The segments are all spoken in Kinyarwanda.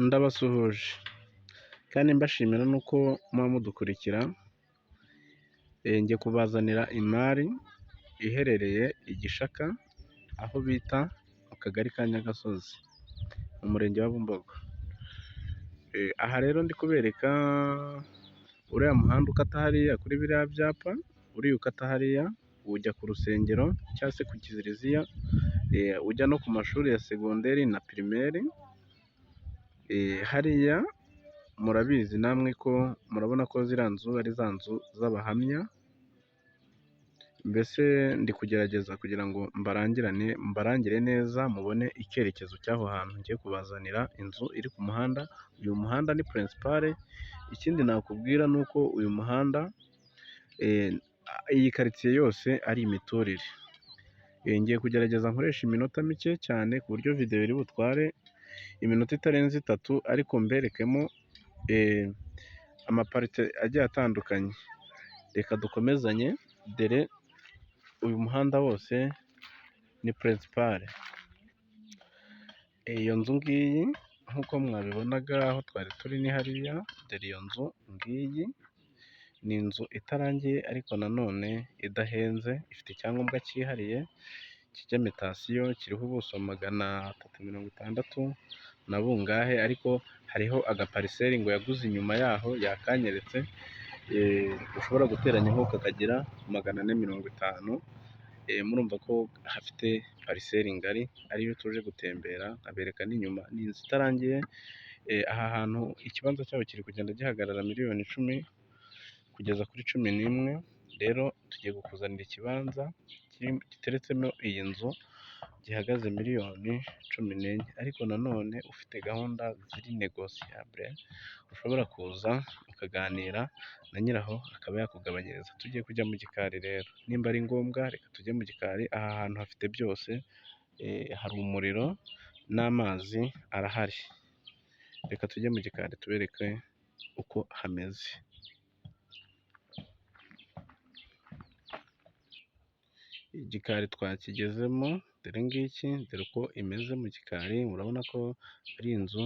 Ndabasuhuje kandi mbashimira nuko muba mudukurikira, ngiye kubazanira imari iherereye i Gishaka, aho bita mu Kagari ka Nyagasozi, mu Murenge wa Bumbogo. Aha rero ndi kubereka uriya muhanda ukata hariya kuri biriya byapa, uriya ukata hariya ujya ku rusengero cyangwa se ku kiliziya, ujya no ku mashuri ya segonderi na pirimeri. Hariya murabizi namwe ko murabona ko ziriya nzu ari za nzu z'abahamya, mbese ndi kugerageza kugira ngo mbarangire neza mubone icyerekezo cy'aho hantu ngiye kubazanira inzu iri ku muhanda. Uyu muhanda ni purinsipale, ikindi nakubwira ni uko uyu muhanda, iyi karitsiye yose ari imiturire. Ngiye kugerageza nkoresha iminota mike cyane ku buryo videwo iri butware iminota itarenze 3, ariko mberekemo amaparite agiye atandukanye. Reka dukomezanye, dore uyu muhanda wose ni purinsipale. Iyo nzu ngiyi nk'uko mwabibonaga aho twari turi ni hariya, dore iyo nzu ngiyi ni inzu itarangiye ariko nanone idahenze, ifite icyangombwa cyihariye cy'imitasiyo, kiriho ubuso 360 na bungahe, ariko hariho agapariseri ngo yaguze inyuma yaho yakanyeretse, ushobora guteranyaho kakagira 450. Murumva ko hafite pariseri ngari, ariyo tuje gutembera nkabereka n'inyuma. Ni inzu itarangiye, aha hantu ikibanza cyaho kiri kugenda gihagarara miliyoni 10 kugeza kuri 11. Rero tugiye kukuzanira ikibanza giteretsemo iyi nzu gihagaze miliyoni 14, ariko nanone ufite gahunda ziri negosiyabule, ushobora kuza ukaganira na nyiraho akaba yakugabanyiriza. Tugiye kujya mu gikari rero, nimba ari ngombwa reka tujye mu gikari. Aha hantu hafite byose, hari umuriro n'amazi arahari. Reka tujye mu gikari tubereke uko hameze. Igikari twakigezemo, dore ngiki, dore uko imeze mu gikari. Urabona ko ari inzu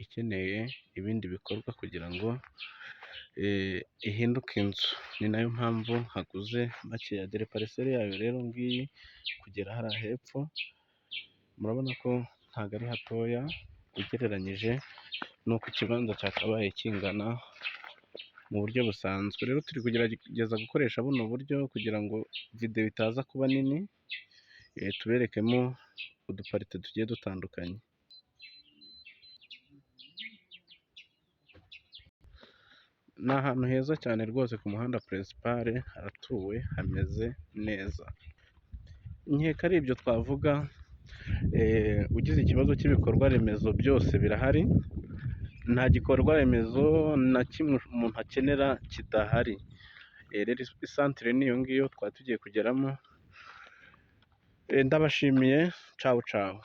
ikeneye ibindi bikorwa kugira ngo ihinduke inzu, ni nayo mpamvu haguze makeya. Dore pariseri yayo rero ngiyi kugera hariya hepfo, murabona ko ntabwo ari hatoya ugereranyije n'uko ikibanza cyakabaye kingana mu buryo busanzwe. Rero turi kugerageza gukoresha buno buryo kugira ngo videwo itaza kuba nini, tuberekemo uduparite tugiye dutandukanye. Ni ahantu heza cyane rwose ku muhanda purinsipale, haratuwe, hameze neza. Nkeka ari ibyo twavuga. Ugize ikibazo cy'ibikorwa remezo byose birahari, nta gikorwa remezo na kimwe umuntu akenera kidahari. Rero isantere niyo ngiyo twari tugiye kugeramo. Ndabashimiye, cawu cawu.